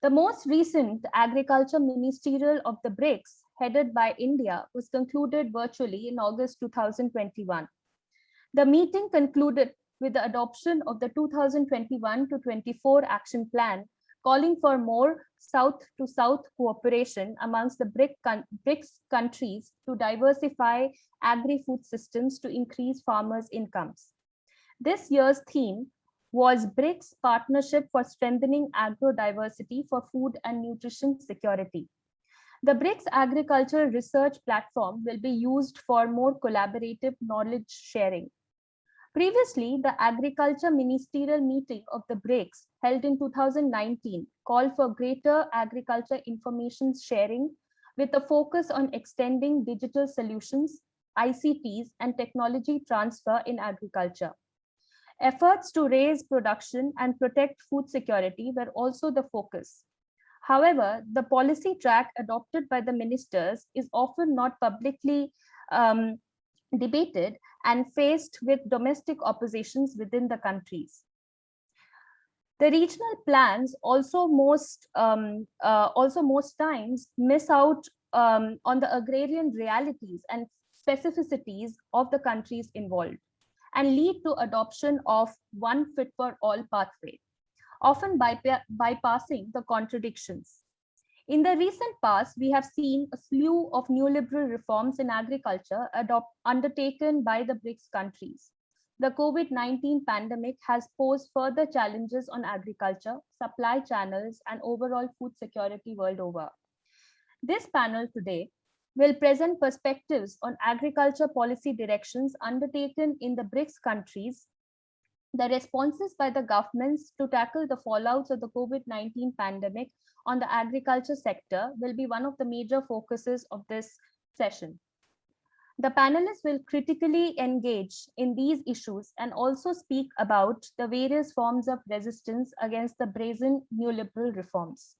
The most recent agriculture ministerial of the BRICS, headed by India, was concluded virtually in August 2021. The meeting concluded with the adoption of the 2021 to 24 action plan, calling for more South-to-South cooperation amongst the BRICS countries to diversify agri-food systems to increase farmers' incomes. This year's theme was BRICS Partnership for Strengthening Agro-Diversity for Food and Nutrition Security. The BRICS Agricultural Research Platform will be used for more collaborative knowledge sharing. Previously, the Agriculture Ministerial Meeting of the BRICS, held in 2019, called for greater agriculture information sharing with a focus on extending digital solutions, ICTs, and technology transfer in agriculture. Efforts to raise production and protect food security were also the focus. However, the policy track adopted by the ministers is often not publicly debated and faced with domestic oppositions within the countries. The regional plans also most times miss out on the agrarian realities and specificities of the countries involved and lead to adoption of one fit for all pathway, often bypassing the contradictions. In the recent past, we have seen a slew of neoliberal reforms in agriculture undertaken by the BRICS countries. The COVID-19 pandemic has posed further challenges on agriculture, supply channels, and overall food security world over. This panel today will present perspectives on agriculture policy directions undertaken in the BRICS countries, the responses by the governments to tackle the fallouts of the COVID-19 pandemic on the agriculture sector will be one of the major focuses of this session. The panelists will critically engage in these issues and also speak about the various forms of resistance against the brazen neoliberal reforms.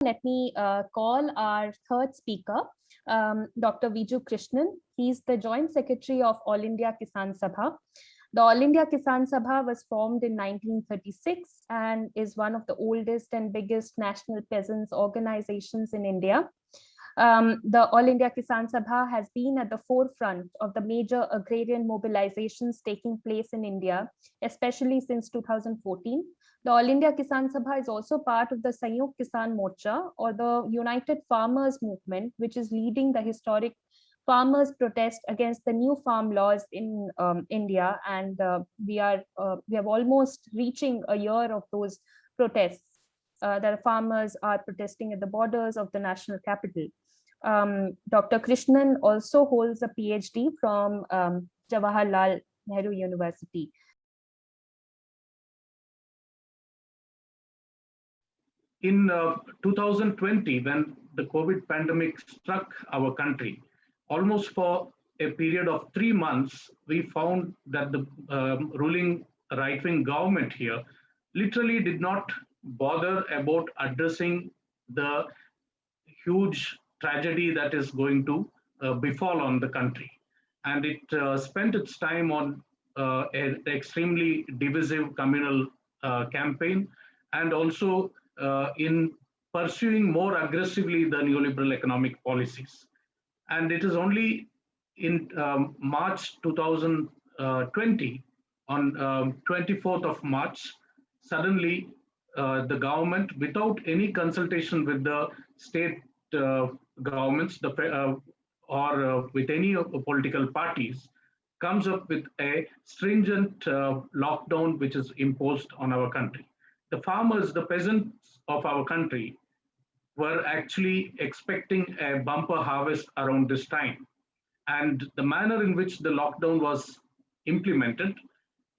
Let me call our third speaker, Dr. Vijoo Krishnan. He's the Joint Secretary of All India Kisan Sabha. The All India Kisan Sabha was formed in 1936 and is one of the oldest and biggest national peasants organizations in India. The All India Kisan Sabha has been at the forefront of the major agrarian mobilizations taking place in India, especially since 2014. The All India Kisan Sabha is also part of the Sanyukt Kisan Morcha, or the United Farmers Movement, which is leading the historic farmers' protest against the new farm laws in India, and we have almost reaching a year of those protests. The farmers are protesting at the borders of the national capital. Dr. Krishnan also holds a PhD from Jawaharlal Nehru University. In 2020, when the COVID pandemic struck our country, almost for a period of 3 months, we found that the ruling right-wing government here literally did not bother about addressing the huge tragedy that is going to befall on the country. And it spent its time on an extremely divisive communal campaign, and also in pursuing more aggressively the neoliberal economic policies. And it is only in March 2020, on 24th of March, suddenly the government, without any consultation with the state governments or with any of the political parties, comes up with a stringent lockdown which is imposed on our country. The farmers, the peasants of our country, were actually expecting a bumper harvest around this time. And the manner in which the lockdown was implemented,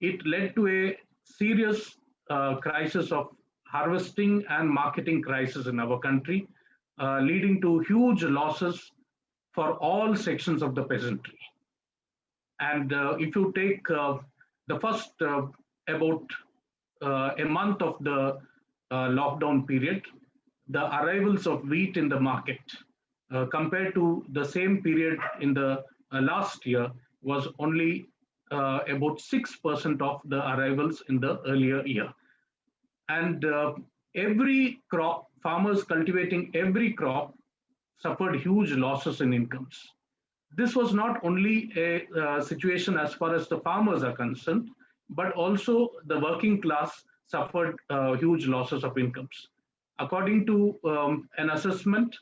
it led to a serious crisis of harvesting and marketing crisis in our country, leading to huge losses for all sections of the peasantry. And if you take the first about a month of the lockdown period, the arrivals of wheat in the market compared to the same period in the last year was only about 6% of the arrivals in the earlier year. And every crop, farmers cultivating every crop suffered huge losses in incomes. This was not only a situation as far as the farmers are concerned, but also the working class suffered huge losses of incomes. According to an assessment,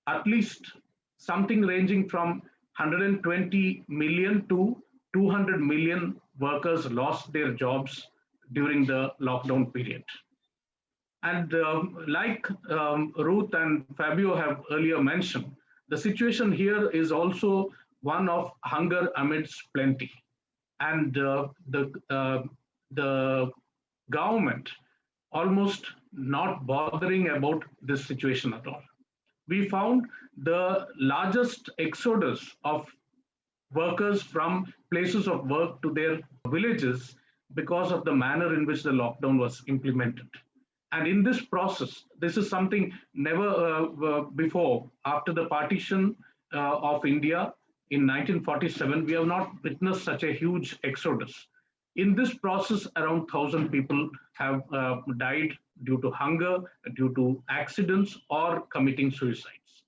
at least something ranging from 120 million to 200 million workers lost their jobs during the lockdown period. And like Ruth and Fabio have earlier mentioned, the situation here is also one of hunger amidst plenty. And the government almost not bothering about this situation at all. We found the largest exodus of workers from places of work to their villages because of the manner in which the lockdown was implemented. And in this process, this is something never before, after the partition of India in 1947, we have not witnessed such a huge exodus. In this process, around 1,000 people have died due to hunger, due to accidents, or committing suicides.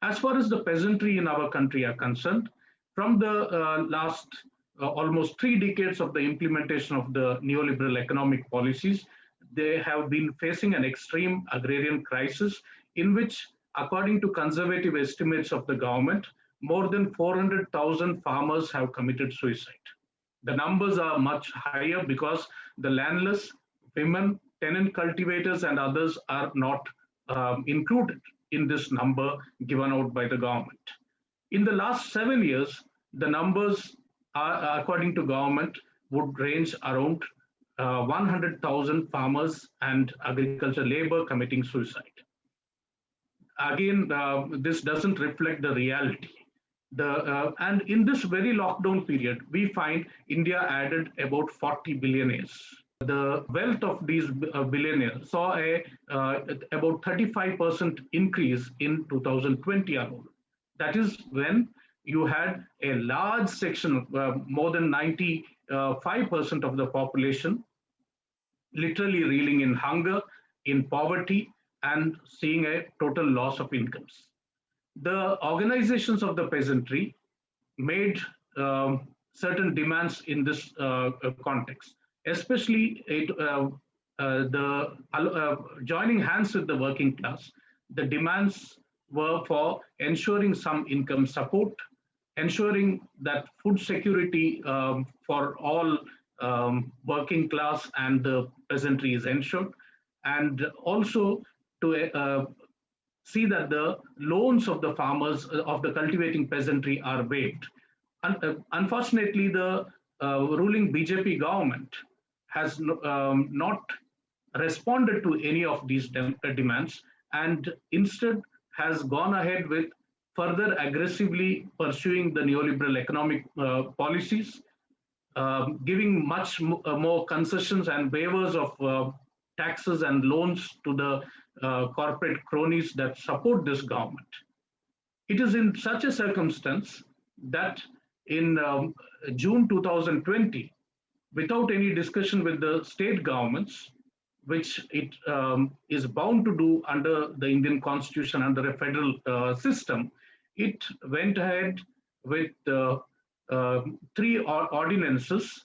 As far as the peasantry in our country are concerned, from the last almost 3 decades of the implementation of the neoliberal economic policies, they have been facing an extreme agrarian crisis in which, according to conservative estimates of the government, more than 400,000 farmers have committed suicide. The numbers are much higher because the landless, women, tenant cultivators, and others are not included in this number given out by the government. In the last 7 years, the numbers, are, according to government, would range around 100,000 farmers and agriculture labor committing suicide. Again, this doesn't reflect the reality. And in this very lockdown period, we find India added about 40 billionaires. The wealth of these billionaires saw a about 35% increase in 2020 alone. That is when you had a large section, more than 95% of the population, literally reeling in hunger, in poverty, and seeing a total loss of incomes. The organizations of the peasantry made certain demands in this context, especially the joining hands with the working class. The demands were for ensuring some income support, ensuring that food security for all working class and the peasantry is ensured, and also to see that the loans of the farmers, of the cultivating peasantry, are waived. Unfortunately, the ruling BJP government has not responded to any of these demands, and instead has gone ahead with further aggressively pursuing the neoliberal economic policies, giving much more concessions and waivers of taxes and loans to the corporate cronies that support this government. It is in such a circumstance that in June 2020, without any discussion with the state governments, which it is bound to do under the Indian constitution, under a federal system, it went ahead with 3 ordinances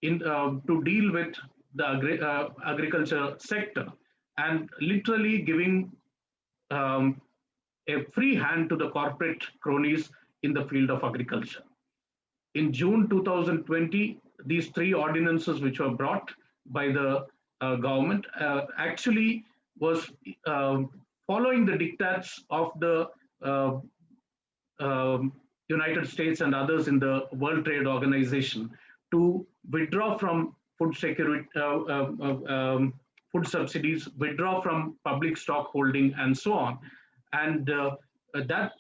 to deal with the agriculture sector, and literally giving a free hand to the corporate cronies in the field of agriculture. In June 2020, these 3 ordinances which were brought by the government actually was following the diktats of the United States and others in the World Trade Organization to withdraw from food security, food subsidies, withdraw from public stock holding, and so on. And that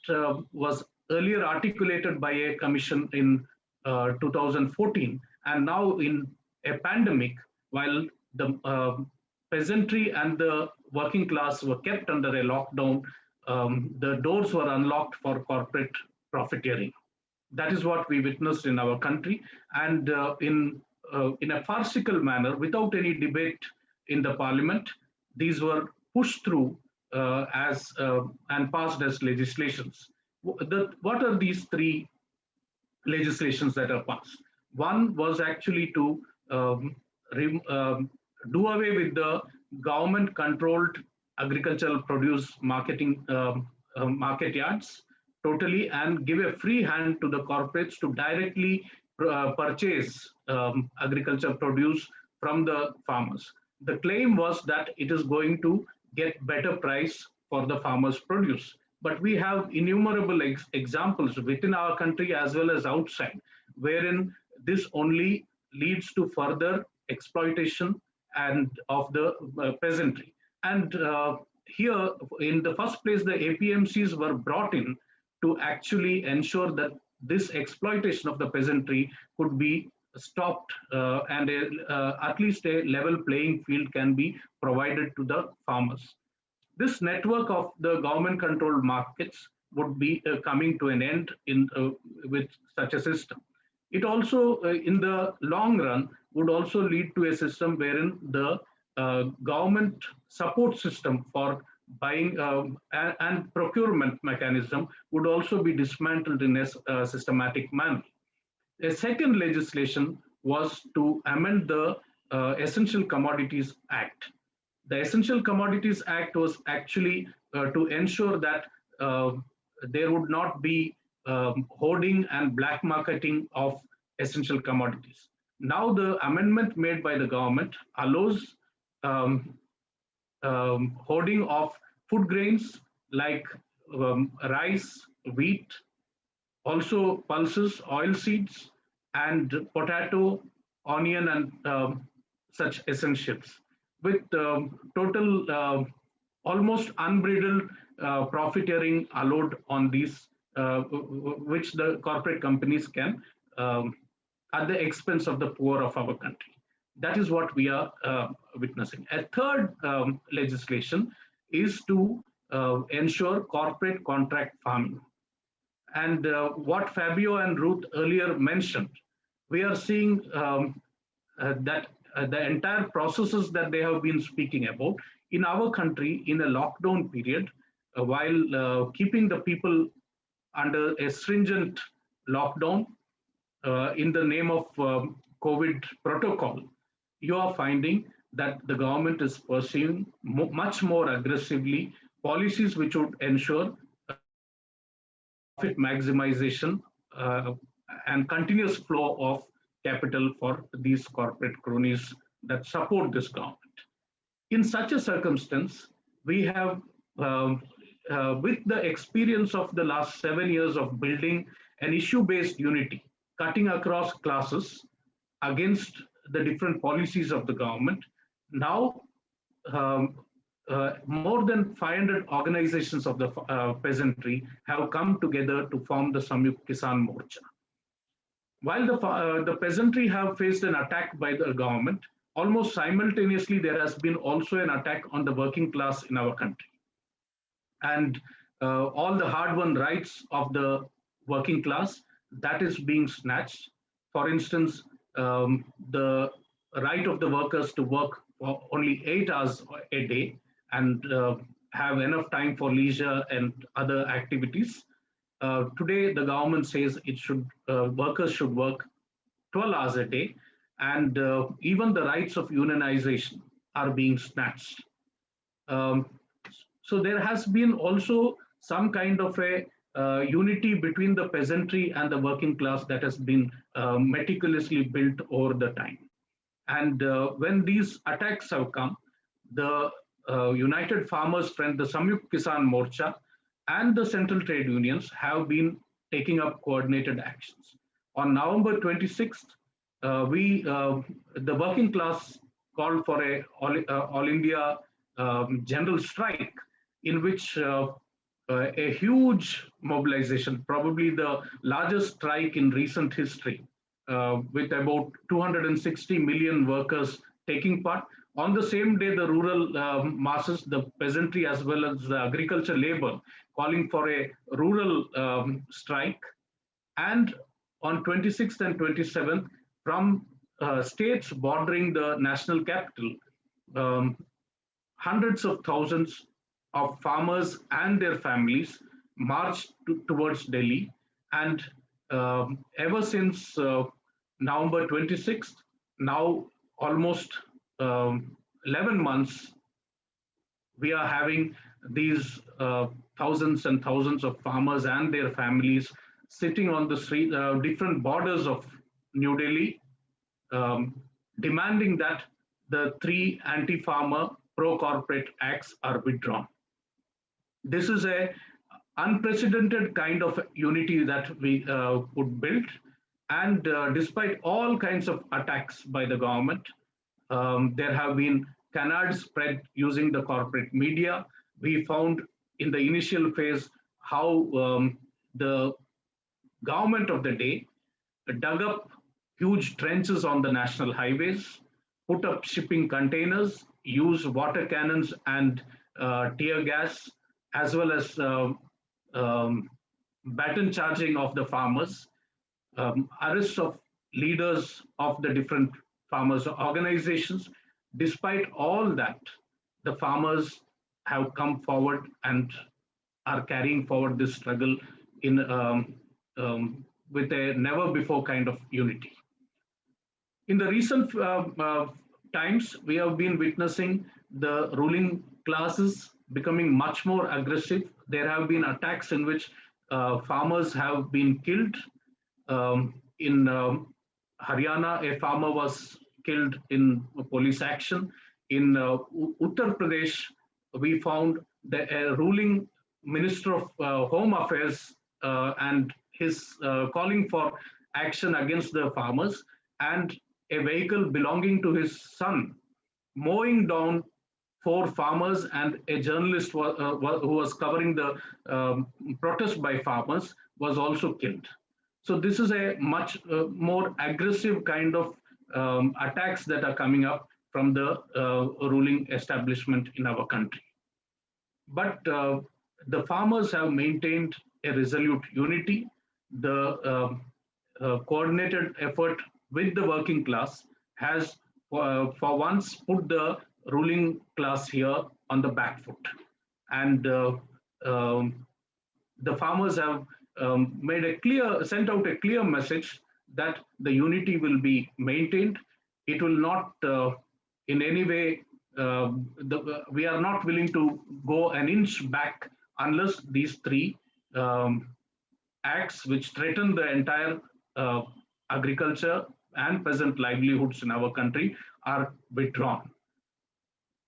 was earlier articulated by a commission in 2014. And now in a pandemic, while the peasantry and the working class were kept under a lockdown, the doors were unlocked for corporate profiteering. That is what we witnessed in our country, and in a farcical manner, without any debate in the parliament, these were pushed through as and passed as legislations. What are these three legislations that are passed? One was actually to um, do away with the government-controlled agricultural produce marketing market yards totally, and give a free hand to the corporates to directly purchase agricultural produce from the farmers. The claim was that it is going to get better price for the farmers' produce. But we have innumerable examples within our country as well as outside, wherein this only leads to further exploitation and of the peasantry. And here, in the first place, the APMCs were brought in to actually ensure that this exploitation of the peasantry could be stopped, and at least a level playing field can be provided to the farmers. This network of the government controlled markets would be coming to an end with such a system. It also, in the long run, would also lead to a system wherein the government support system for buying and procurement mechanism would also be dismantled in a systematic manner. A second legislation was to amend the Essential Commodities Act. The Essential Commodities Act was actually to ensure that there would not be hoarding and black marketing of essential commodities. Now, the amendment made by the government allows um, hoarding of food grains like rice, wheat, also pulses, oil seeds, and potato, onion, and such essentials, with total almost unbridled profiteering allowed on these, which the corporate companies can at the expense of the poor of our country. That is what we are witnessing. A third legislation is to ensure corporate contract farming. And what Fabio and Ruth earlier mentioned, we are seeing that the entire processes that they have been speaking about in our country in a lockdown period, while keeping the people under a stringent lockdown in the name of COVID protocol, you are finding that the government is pursuing much more aggressively policies which would ensure profit maximization and continuous flow of capital for these corporate cronies that support this government. In such a circumstance, we have, with the experience of the last 7 years of building an issue-based unity, cutting across classes against the different policies of the government, now more than 500 organizations of the peasantry have come together to form the Samyukt Kisan Morcha. While the peasantry have faced an attack by the government, almost simultaneously there has been also an attack on the working class in our country. And all the hard-won rights of the working class, that is being snatched. For instance, the right of the workers to work for only 8 hours a day and have enough time for leisure and other activities. Today, the government says workers should work 12 hours a day, and even the rights of unionization are being snatched. So there has been also some kind of a unity between the peasantry and the working class that has been meticulously built over the time. And when these attacks have come, the United Farmers Front, the Samyukt Kisan Morcha, and the central trade unions have been taking up coordinated actions. On November 26th, the working class called for a all India general strike, in which a huge mobilization, probably the largest strike in recent history, with about 260 million workers taking part. On the same day, the rural masses, the peasantry as well as the agriculture labor, calling for a rural strike. And on 26th and 27th, from states bordering the national capital, um, hundreds of thousands of farmers and their families marched towards Delhi. And ever since November 26th, now almost 11 months, we are having these thousands and thousands of farmers and their families sitting on the street, different borders of New Delhi, um, demanding that the three anti-farmer pro-corporate acts are withdrawn. This is a unprecedented kind of unity that we would build, and despite all kinds of attacks by the government, there have been canards spread using the corporate media. We found in the initial phase how the government of the day dug up huge trenches on the national highways, put up shipping containers, used water cannons and tear gas, as well as um, baton charging of the farmers, arrests of leaders of the different farmers organizations. Despite all that, the farmers have come forward and are carrying forward this struggle in with a never before kind of unity. In the recent times, we have been witnessing the ruling classes becoming much more aggressive. There have been attacks in which farmers have been killed. In Haryana, a farmer was killed in police action. In Uttar Pradesh, we found the ruling minister of Home Affairs and his calling for action against the farmers, and a vehicle belonging to his son mowing down four farmers and a journalist who was covering the protest by farmers was also killed. So this is a much more aggressive kind of attacks that are coming up from the ruling establishment in our country. But the farmers have maintained a resolute unity. The coordinated effort with the working class has, for once, put the ruling class here on the back foot. And um, the farmers have sent out a clear message that the unity will be maintained. It will not in any way, we are not willing to go an inch back unless these three um, acts which threaten the entire agriculture and peasant livelihoods in our country are withdrawn.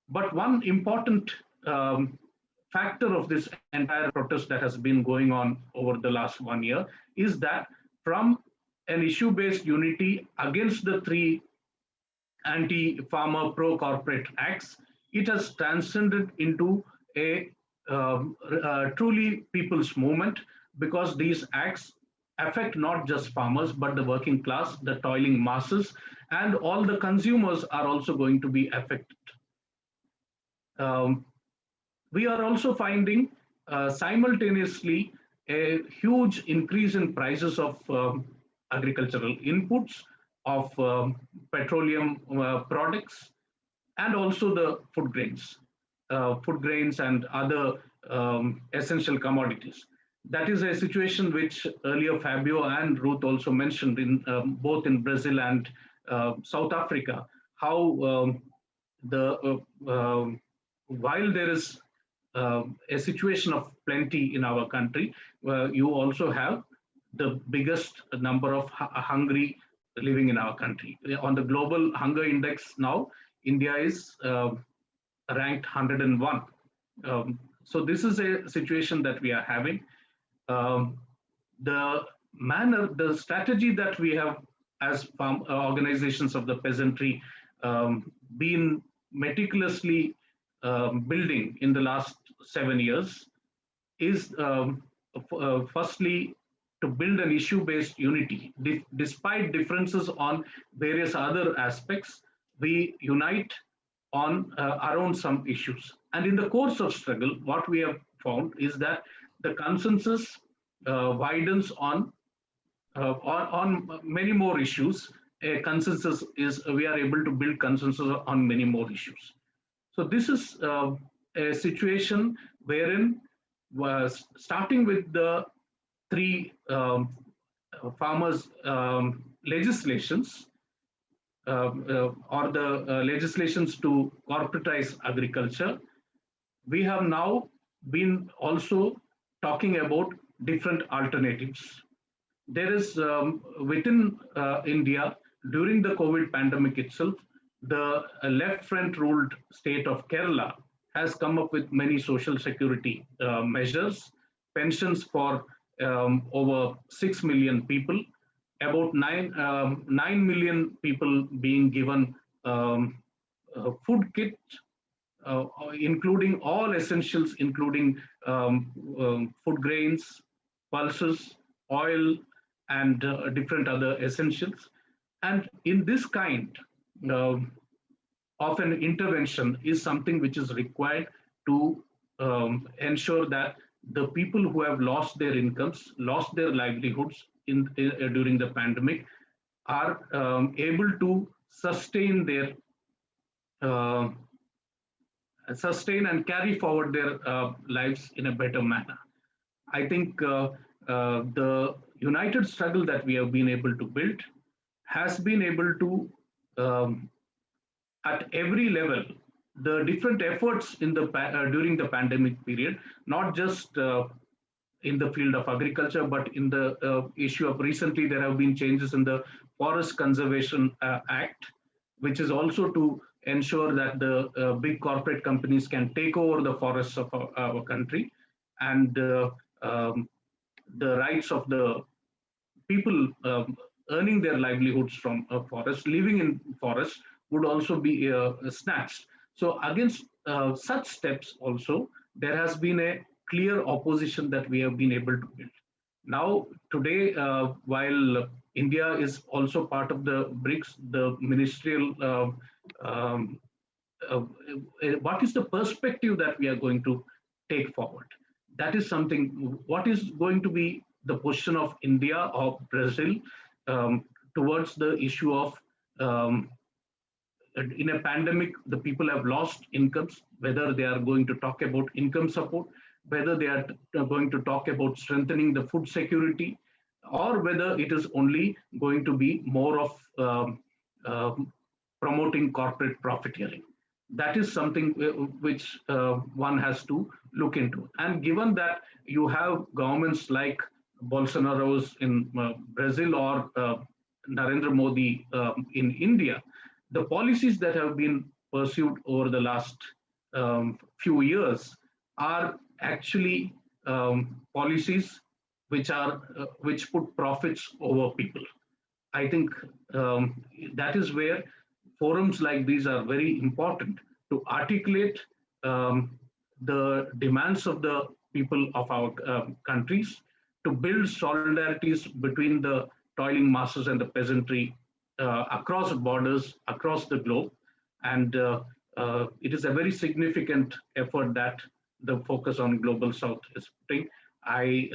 But one important factor of this entire protest that has been going on over the last 1 year is that from an issue based unity against the three anti farmer pro corporate acts, it has transcended into a truly people's movement, because these acts affect not just farmers but the working class, the toiling masses, and all the consumers are also going to be affected. Um, we are also finding simultaneously a huge increase in prices of agricultural inputs, of petroleum products, and also the food grains and other essential commodities. That is a situation which earlier Fabio and Ruth also mentioned in both in Brazil and South Africa, how the while there is a situation of plenty in our country, you also have the biggest number of hungry living in our country. On the global hunger index now, India is ranked 101. So this is a situation that we are having. Um, the strategy that we have as farm organizations of the peasantry been meticulously building in the last 7 years is firstly to build an issue-based unity. Despite differences on various other aspects, we unite on around some issues. And in the course of struggle, what we have found is that the consensus widens on on many more issues. A consensus is we are able to build consensus on many more issues. So this is a situation wherein was starting with the three farmers legislations or the legislations to corporatize agriculture. We have now been also talking about different alternatives. There is within India during the COVID pandemic itself, the left front ruled state of Kerala has come up with many social security measures, pensions for over 6 million people, about 9 million people being given food kit, including all essentials, including food grains, pulses, oil, and different other essentials. And in this kind uh, of an intervention is something which is required to ensure that the people who have lost their incomes, lost their livelihoods during the pandemic, are able to uh, sustain and carry forward their lives in a better manner. I think the united struggle that we have been able to build has been able to, um, at every level, the different efforts in the during the pandemic period, not just in the field of agriculture, but in the issue of recently there have been changes in the Forest Conservation Act, which is also to ensure that the big corporate companies can take over the forests of our country, and um, the rights of the people earning their livelihoods from a forest, living in forests, would also be snatched. So against such steps also, there has been a clear opposition that we have been able to build. Now, today, while India is also part of the BRICS, the ministerial, what is the perspective that we are going to take forward? That is something. What is going to be the position of India or Brazil towards the issue of, um, in a pandemic, the people have lost incomes, whether they are going to talk about income support, whether they are going to talk about strengthening the food security, or whether it is only going to be more of promoting corporate profiteering. That is something which one has to look into. And given that you have governments like Bolsonaro's in Brazil or Narendra Modi in India, the policies that have been pursued over the last few years are actually policies which put profits over people. I think that is where forums like these are very important to articulate um, the demands of the people of our countries, to build solidarities between the toiling masses and the peasantry across borders, across the globe. And it is a very significant effort that the focus on Global South is putting. I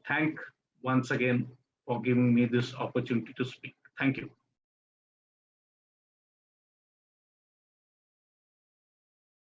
thank once again for giving me this opportunity to speak. Thank you.